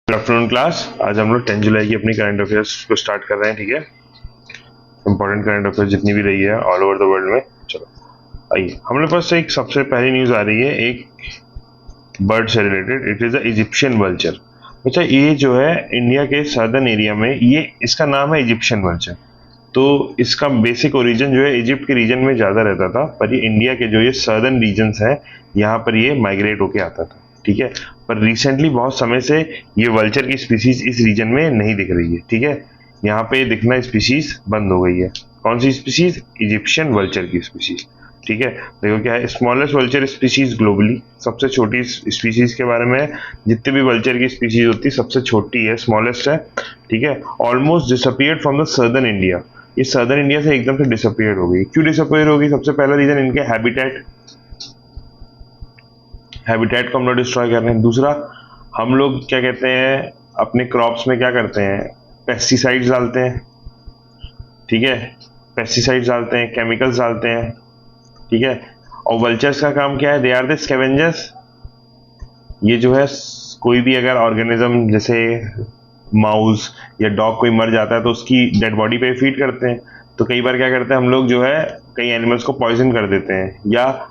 Good afternoon class. आज हम लोग 10 जुलाई की अपनी करंट अफेयर्स को स्टार्ट कर रहे हैं। ठीक है, इंपॉर्टेंट करंट अफेयर्स जितनी भी रही है ऑल ओवर द वर्ल्ड में। चलो आइए, हम लोग पास एक सबसे पहली न्यूज आ रही है एक बर्ड से related. It is the Egyptian vulture. अच्छा, ये जो है इंडिया के सदर्न एरिया में, ये इसका नाम है इजिप्शियन वल्चर। तो इसका बेसिक ओरिजिन जो है इजिप्ट के रीजन में ज़्यादा रहता था, पर ये इंडिया के जो ये सदर्न रीजन्स हैं यहाँ पर ये माइग्रेट होके आता था। ठीक है, पर रिसेंटली बहुत समय से ये वल्चर की स्पीसीज इस रीजन में नहीं दिख रही है। ठीक है, यहाँ पे दिखना स्पीसीज बंद हो गई है। कौन सी स्पीसीज? इजिप्शियन वल्चर की स्पीसीज। ठीक है, देखो क्या है, स्मॉलेस्ट वल्चर स्पीसीज ग्लोबली, सबसे छोटी स्पीसीज के बारे में। जितने भी वल्चर की स्पीसीज होती है सबसे छोटी है, स्मॉलेस्ट है। ठीक है, almost disappeared from the southern India. ये सदर्न इंडिया से एकदम से डिसअपियर हो गई। क्यों डिसअपियर होगी? सबसे पहला रीजन इनके हैबिटेट हैबिटेट को हम लोग डिस्ट्रॉय कर रहे हैं। दूसरा, हम लोग क्या कहते हैं, अपने क्रॉप्स में क्या करते हैं, पेस्टिसाइड्स डालते हैं। ठीक है, पेस्टिसाइड्स डालते हैं, केमिकल्स डालते हैं। ठीक है, और वल्चर्स का काम क्या है? They are the scavengers. ये जो है कोई भी अगर ऑर्गेनिज्म जैसे माउस या डॉग कोई मर जाता है तो उसकी डेड बॉडी पे फीड करते हैं। तो कई बार क्या करते हैं हम लोग, जो है कई एनिमल्स को पॉइजन कर देते हैं, या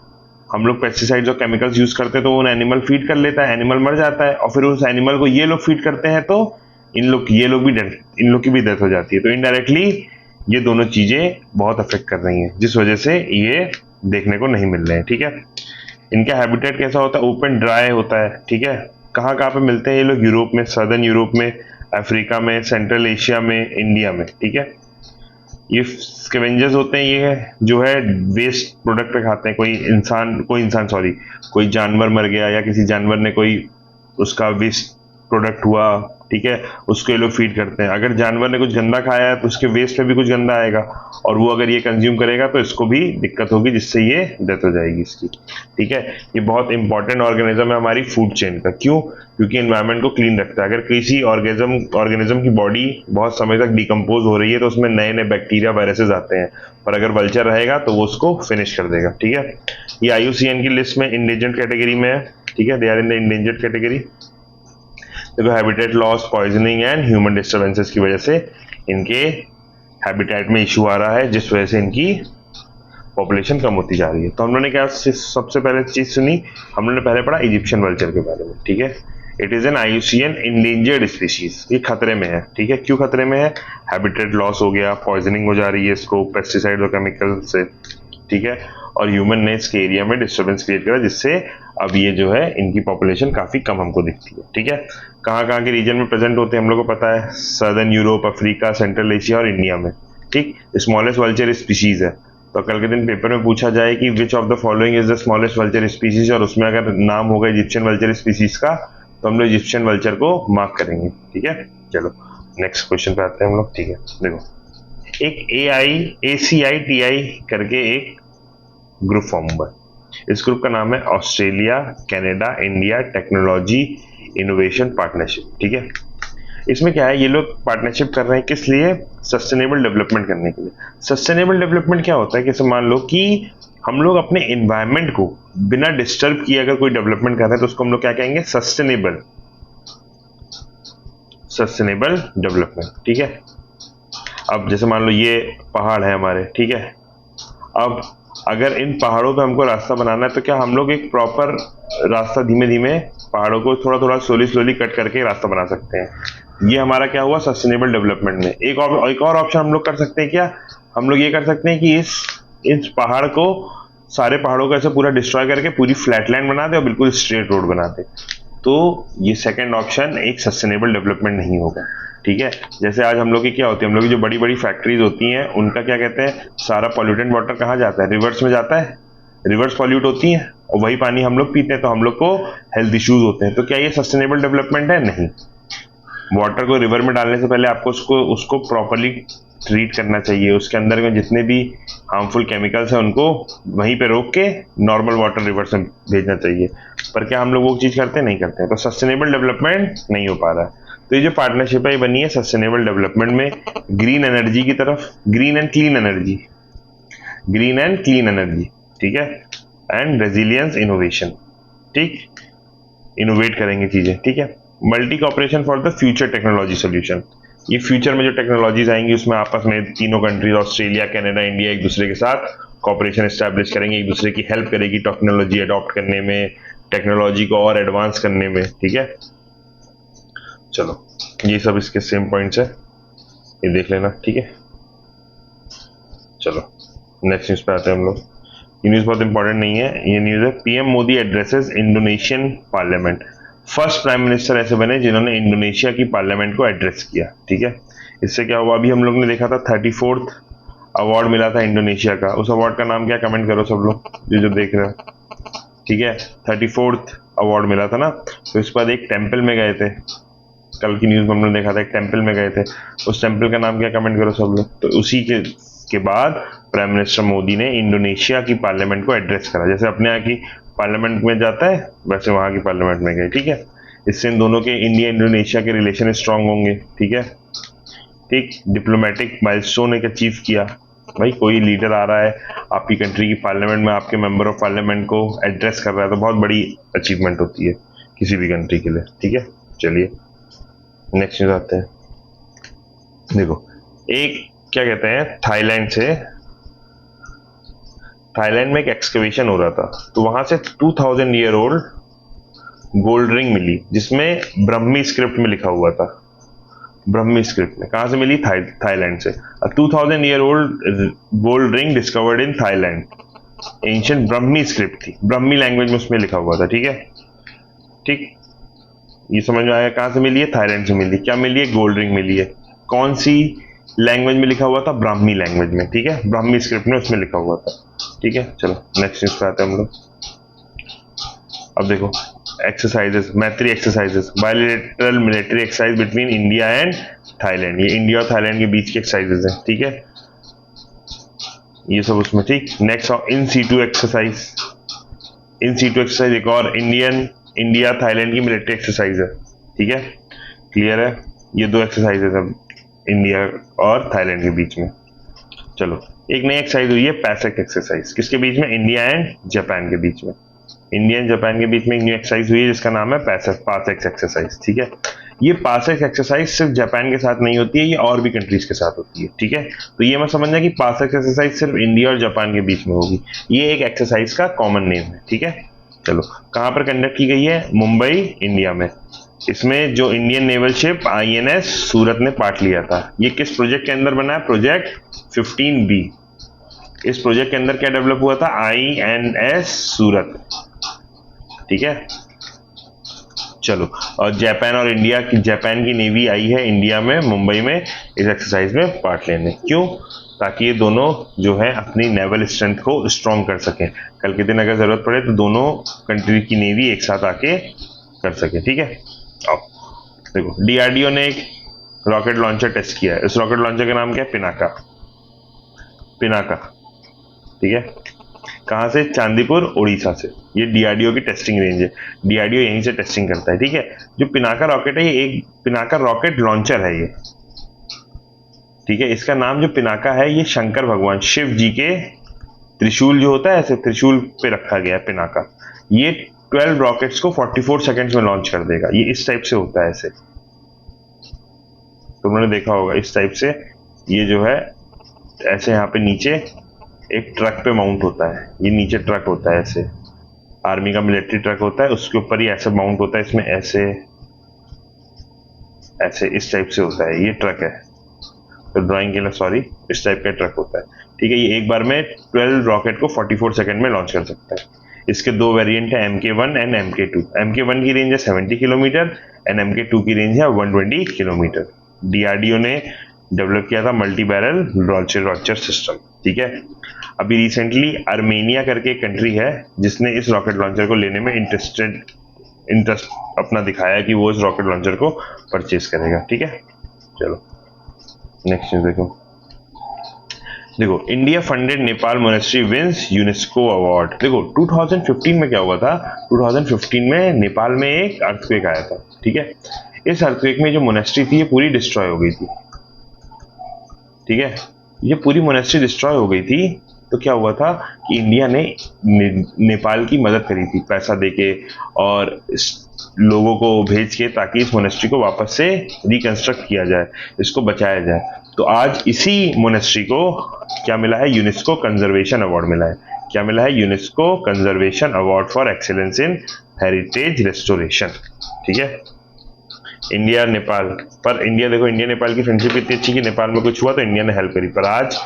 हम लोग पेस्टिसाइड्स और केमिकल्स यूज करते हैं तो वो एनिमल फीड कर लेता है, एनिमल मर जाता है, और फिर उस एनिमल को ये लोग फीड करते हैं तो इन लोग की भी डेथ हो जाती है। तो इनडायरेक्टली ये दोनों चीजें बहुत अफेक्ट कर रही हैं, जिस वजह से ये देखने को नहीं मिल रहे हैं। ठीक है, इनका हैबिटेट कैसा होता है? ओपन ड्राई होता है। ठीक है, कहाँ कहाँ पे मिलते हैं ये लोग? यूरोप में, सदर्न यूरोप में, अफ्रीका में, सेंट्रल एशिया में, इंडिया में। ठीक है, ये स्कैवेंजर्स होते हैं। ये जो है वेस्ट प्रोडक्ट खाते हैं। कोई इंसान सॉरी, कोई जानवर मर गया या किसी जानवर ने कोई उसका वेस्ट प्रोडक्ट हुआ, ठीक है, उसको ये लोग फीड करते हैं। अगर जानवर ने कुछ गंदा खाया है तो उसके वेस्ट पे भी कुछ गंदा आएगा, और वो अगर ये कंज्यूम करेगा तो इसको भी दिक्कत होगी, जिससे ये डेथ हो जाएगी इसकी। ठीक है, ये बहुत इंपॉर्टेंट ऑर्गेनिज्म है हमारी फूड चेन का। क्यों? क्योंकि एनवायरमेंट को क्लीन रखता है। अगर किसी ऑर्गेनिज्म की बॉडी बहुत समय तक डिकम्पोज हो रही है तो उसमें नए नए बैक्टीरिया, वायरसेस आते हैं, पर अगर वल्चर रहेगा तो वो उसको फिनिश कर देगा। ठीक है, ये आईयूसीएन की लिस्ट में इंडेंजर्ड कैटेगरी में है। ठीक है, they are in the endangered category. देखो, habitat loss, poisoning and human disturbances की वजह से इनके हैबिटेट में इशू आ रहा है, जिस वजह से इनकी पॉपुलेशन कम होती जा रही है। तो हम लोगों ने क्या सबसे पहले चीज सुनी? हम लोगों ने पहले पढ़ा इजिप्शियन वल्चर के बारे में। ठीक है, it is an IUCN endangered species. ये खतरे में है। ठीक है, क्यों खतरे में है? हैबिटेट लॉस हो गया, पॉइजनिंग हो जा रही है इसको पेस्टिसाइड और केमिकल से। ठीक है, और ह्यूमन ने इसके एरिया में डिस्टर्बेंस क्रिएट करा, जिससे अब ये जो है इनकी पॉपुलेशन काफी कम हमको दिखती है। ठीक है, कहाँ कहाँ के रीजन में प्रेजेंट होते हैं हम लोग को पता है, southern Europe, Africa, central Asia और इंडिया में। ठीक, स्मॉलेस्ट वल्चर स्पीशीज है। तो कल के दिन पेपर में पूछा जाए कि which of the following is the smallest vulture species, और उसमें अगर नाम होगा इजिप्शियन वल्चर स्पीशीज का, तो हम लोग इजिप्शियन वल्चर को मार्क करेंगे। ठीक है, चलो नेक्स्ट क्वेश्चन पे आते हैं हम लोग। ठीक है, देखो, एक ACITI करके एक ग्रुप फॉर्म हुआ है। इस ग्रुप का नाम है Australia Canada India technology innovation partnership. ठीक है, इसमें क्या है, ये लोग पार्टनरशिप कर रहे हैं किस लिए? सस्टेनेबल डेवलपमेंट करने के लिए। सस्टेनेबल डेवलपमेंट क्या होता है कि मान लो कि हम लोग अपने एनवायरमेंट को बिना डिस्टर्ब किए अगर कोई डेवलपमेंट कर रहे हैं तो उसको हम लोग क्या कहेंगे? Sustainable development. ठीक है, अब जैसे मान लो ये पहाड़ है हमारे, ठीक है, अब अगर इन पहाड़ों पे हमको रास्ता बनाना है तो क्या हम लोग एक प्रॉपर रास्ता धीमे धीमे पहाड़ों को थोड़ा थोड़ा स्लोली स्लोली कट करके रास्ता बना सकते हैं। ये हमारा क्या हुआ? सस्टेनेबल डेवलपमेंट में। एक और ऑप्शन हम लोग कर सकते हैं क्या? हम लोग ये कर सकते हैं कि इस पहाड़ को, सारे पहाड़ों को ऐसे पूरा डिस्ट्रॉय करके पूरी फ्लैटलैंड बना दे और बिल्कुल स्ट्रेट रोड बना दे। तो ये सेकंड ऑप्शन एक सस्टेनेबल डेवलपमेंट नहीं होगा। ठीक है, जैसे आज हम लोग की क्या होती है, हम लोग की जो बड़ी बड़ी फैक्ट्रीज होती हैं उनका क्या कहते हैं, सारा पॉल्यूटेंट वाटर कहाँ जाता है? रिवर्स में जाता है। रिवर्स पॉल्यूट होती हैं और वही पानी हम लोग पीते हैं, तो हम लोग को हेल्थ इश्यूज होते हैं। तो क्या ये सस्टेनेबल डेवलपमेंट है? नहीं। वाटर को रिवर में डालने से पहले आपको उसको प्रॉपरली ट्रीट करना चाहिए। उसके अंदर में जितने भी हार्मफुल केमिकल्स हैं उनको वहीं पे रोक के नॉर्मल वाटर रिवर्स में भेजना चाहिए। पर क्या हम लोग वो चीज़ करते हैं? नहीं करते हैं। तो सस्टेनेबल डेवलपमेंट नहीं हो पा रहा है। तो ये जो पार्टनरशिप है ये बनी है सस्टेनेबल डेवलपमेंट में, ग्रीन एनर्जी की तरफ, ग्रीन एंड क्लीन एनर्जी, ठीक है, एंड रेजिलियंस इनोवेशन। ठीक, इनोवेट करेंगे चीजें। ठीक है, multi corporation for the future technology solution. ये फ्यूचर में जो टेक्नोलॉजीज आएंगी उसमें आपस में तीनों कंट्रीज ऑस्ट्रेलिया, कनाडा, इंडिया एक दूसरे के साथ कॉपरेशन एस्टैब्लिश करेंगे, एक दूसरे की हेल्प करेगी टेक्नोलॉजी अडॉप्ट करने में, टेक्नोलॉजी को और एडवांस करने में। ठीक है, चलो ये सब इसके सेम पॉइंट्स है, ये देख लेना। ठीक है, चलो नेक्स्ट न्यूज पे आते हैं हम लोग। ये न्यूज बहुत इंपॉर्टेंट नहीं है, ये न्यूज है PM Modi addresses Indonesian parliament. First prime minister ऐसे बने जिन्होंने इंडोनेशिया की पार्लियामेंट को एड्रेस किया। ठीक है, इससे क्या हुआ, अभी हम लोग ने देखा था 34th अवार्ड मिला था इंडोनेशिया का। उस अवार्ड का नाम क्या, कमेंट करो सब लोग जो देख रहे हो। ठीक है, 34th अवार्ड मिला था ना। तो इसके बाद एक टेम्पल में गए थे, कल की न्यूज में हमने देखा था एक टेम्पल में गए थे, उस टेम्पल का नाम क्या, कमेंट करो सब लोग। तो उसी के बाद प्राइम मिनिस्टर मोदी ने इंडोनेशिया की पार्लियामेंट को एड्रेस करा। जैसे अपने यहाँ की पार्लियामेंट में जाता है वैसे वहां की पार्लियामेंट में गए। ठीक है, इससे इन दोनों के, इंडिया इंडोनेशिया के रिलेशन स्ट्रांग होंगे। ठीक है, ठीक, डिप्लोमेटिक माइलस्टोन एक अचीव किया। भाई कोई लीडर आ रहा है आपकी कंट्री की पार्लियामेंट में, आपके मेंबर ऑफ पार्लियामेंट को एड्रेस कर रहा है, तो बहुत बड़ी अचीवमेंट होती है किसी भी कंट्री के लिए। ठीक है, चलिए नेक्स्ट न्यूज आते हैं। देखो, एक क्या कहते हैं, थाईलैंड में एक एक्सकवेशन हो रहा था, तो वहां से 2000 ईयर ओल्ड गोल्ड रिंग मिली जिसमें ब्रह्मी स्क्रिप्ट में लिखा हुआ था। ब्रह्मी स्क्रिप्ट में कहां से मिली, थाईलैंड से। 2000 year old gold ring discovered in Thailand. Ancient Brahmi script थी, ब्रह्मी लैंग्वेज में उसमें लिखा हुआ था। ठीक है, ठीक, ये समझ में आया कहां से मिली है, थाईलैंड से मिली। क्या मिली है, गोल्ड रिंग मिली है। कौन सी लैंग्वेज में लिखा हुआ था, ब्राह्मी लैंग्वेज में। ठीक है, ब्राह्मी स्क्रिप्ट में उसमें लिखा हुआ था। ठीक है, चलो नेक्स्ट न्यूज पे आते हैं हम लोग। अब देखो, एक्सरसाइजेस, मैत्री exercises, bilateral military exercise between India and Thailand. ये इंडिया और थाईलैंड के बीच की एक्सरसाइजेस हैं। ठीक है, ये सब उसमें। ठीक, next in situ exercise. In situ exercise एक और इंडिया थाईलैंड की मिलिट्री एक्सरसाइज है। ठीक है, क्लियर है, ये दो एक्सरसाइजेस है इंडिया और थाईलैंड के बीच में। चलो, एक नई एक्सरसाइज हुई है पैसेक एक्सरसाइज, किसके बीच में, इंडिया एंड जापान के बीच में। इंडिया एंड जापान के बीच में एक न्यू एक्सरसाइज हुई है जिसका नाम है पासेक एक्सरसाइज। ठीक है, ये पासेक एक्सरसाइज सिर्फ जापान के साथ नहीं होती है, ये और भी कंट्रीज के साथ होती है। ठीक है, तो ये मत समझना कि पासेक एक्सरसाइज सिर्फ इंडिया और जापान के बीच में होगी, ये एक एक्सरसाइज का कॉमन नेम है। ठीक है, चलो कहां पर कंडक्ट की गई है, मुंबई, इंडिया में। इसमें जो इंडियन नेवल शिप INS सूरत ने पार्ट लिया था। ये किस प्रोजेक्ट के अंदर बना है, प्रोजेक्ट 15B। इस प्रोजेक्ट के अंदर क्या डेवलप हुआ था, INS सूरत। ठीक है, चलो, और जापान की नेवी आई है इंडिया में, मुंबई में, इस एक्सरसाइज में पार्ट लेने। क्यों, ताकि ये दोनों जो है अपनी नेवल स्ट्रेंथ को स्ट्रॉन्ग कर सकें, कल के दिन अगर जरूरत पड़े तो दोनों कंट्री की नेवी एक साथ आके कर सके। ठीक है, आओ देखो, DRDO ने एक रॉकेट लॉन्चर टेस्ट किया है। इस रॉकेट लॉन्चर का नाम क्या है, पिनाका। ठीक है, कहां से, चांदीपुर, उड़ीसा से। ये DRDO की टेस्टिंग रेंज है, DRDO यहीं से टेस्टिंग करता है। ठीक है, जो पिनाका रॉकेट है, ये एक पिनाका रॉकेट लॉन्चर है ये। ठीक है, इसका नाम जो पिनाका है, ये शंकर भगवान शिव जी के त्रिशूल जो होता है, ऐसे त्रिशूल पे रखा गया है पिनाका। ये 12 रॉकेट्स को 44 सेकेंड्स में लॉन्च कर देगा। ये इस टाइप से होता है, ऐसे तुमने देखा होगा, इस टाइप से। ये जो है ऐसे यहाँ पे नीचे एक ट्रक पे माउंट होता है, ये नीचे ट्रक होता है, ऐसे आर्मी का मिलिट्री ट्रक होता है, उसके ऊपर ही ऐसे माउंट होता है, इसमें ऐसे ऐसे इस टाइप से होता है। ये ट्रक है, तो ड्राइंग के लिए सॉरी, इस टाइप का ट्रक होता है। ठीक है, ये एक बार में 12 रॉकेट को 44 सेकेंड में लॉन्च कर सकता है। इसके दो वेरिएंट है, MK1 एंड MK2। MK1 की रेंज है 70 किलोमीटर एंड MK2 की रेंज है 120 किलोमीटर। DRDO ने डेवलप किया था मल्टी बैरल लॉन्चर सिस्टम। ठीक है, अभी रिसेंटली आर्मेनिया करके एक कंट्री है जिसने इस रॉकेट लॉन्चर को लेने में इंटरेस्ट अपना दिखाया कि वो इस रॉकेट लॉन्चर को परचेज करेगा। ठीक है, चलो नेक्स्ट न्यूज देखो, India funded Nepal monastery wins UNESCO award. देखो 2015 में क्या हुआ था, 2015 में नेपाल में एक अर्थक्वेक आया था। ठीक है, इस अर्थक्वेक में जो मोनेस्ट्री थी ये पूरी डिस्ट्रॉय हो गई थी। ठीक है, ये पूरी मोनेस्ट्री डिस्ट्रॉय हो गई थी, तो क्या हुआ था कि इंडिया ने नेपाल की मदद करी थी पैसा देके और लोगों को भेज के, ताकि इस मोनेस्ट्री को वापस से रिकंस्ट्रक्ट किया जाए, इसको बचाया जाए। तो आज इसी मोनेस्ट्री को क्या मिला है, यूनेस्को कंजर्वेशन अवार्ड मिला है। क्या मिला है, UNESCO conservation award for excellence in heritage restoration. ठीक है, इंडिया नेपाल, पर इंडिया देखो, इंडिया नेपाल की फ्रेंडशिप इतनी अच्छी कि नेपाल में कुछ हुआ तो इंडिया ने हेल्प करी, पर आज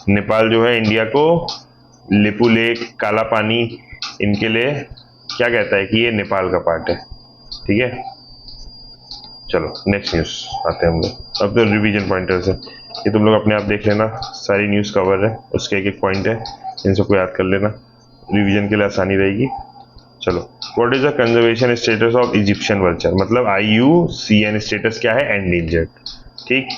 नेपाल जो है इंडिया को लिपू लेक, काला पानी, इनके लिए क्या कहता है कि ये नेपाल का पार्ट है। ठीक है, चलो नेक्स्ट न्यूज आते हैं हम लोग। अब तो रिवीजन पॉइंटर्स है, ये तुम लोग अपने आप देख लेना, सारी न्यूज़ कवर है, उसके एक एक पॉइंट है, इन सबको याद कर लेना, रिवीजन के लिए आसानी रहेगी। चलो, what is the conservation status of Egyptian vulture, मतलब IUCN स्टेटस क्या है, एंडेंजर्ड। ठीक,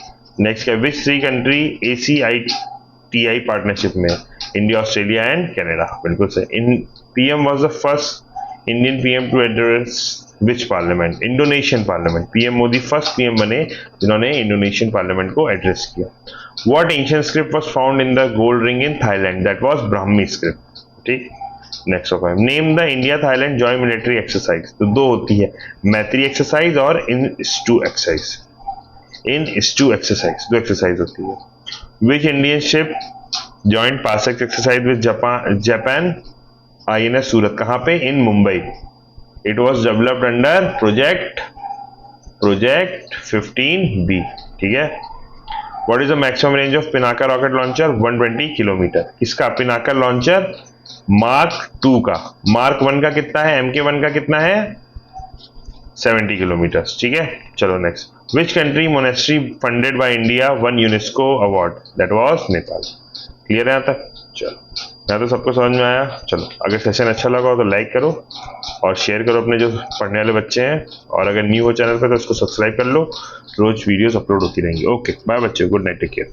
नेक्स्ट क्या, विच 3 कंट्री ACITI पार्टनरशिप में, इंडिया, ऑस्ट्रेलिया एंड कनाडा। बिल्कुल सही। In PM was the first Indian PM to address which parliament, Indonesian parliament. PM Modi first PM बने जिन्होंने इंडोनेशियन पार्लियामेंट को एड्रेस किया। What ancient script was found in the gold ring in Thailand, that was Brahmi script. ठीक, next of name the India Thailand joint military exercise, तो दो होती है, Maitree exercise और इन स्टू एक्सरसाइज। इन स्टू एक्सरसाइज दो एक्सरसाइज होती है। Which Indian ship joint PASSEX exercise with Japan INS Surat, कहां पे, in Mumbai. It was developed under project 15B। ठीक है, what is the maximum range of Pinaka rocket launcher, 120 kilometre. किसका, पिनाका लॉन्चर मार्क 2 का। मार्क 1 का कितना है, MK1 का कितना है, 70 किलोमीटर। ठीक है, चलो next, which country monastery funded by India one UNESCO award, that was Nepal. Clear है यहाँ तक, चलो यहाँ तो सबको समझ में आया। चलो, अगर सेशन अच्छा लगा हो तो लाइक करो और शेयर करो अपने जो पढ़ने वाले बच्चे हैं, और अगर न्यू हो चैनल पे तो उसको सब्सक्राइब कर लो, रोज वीडियोस अपलोड होती रहेंगी। ओके बाय बच्चे, गुड नाइट, टेक केयर।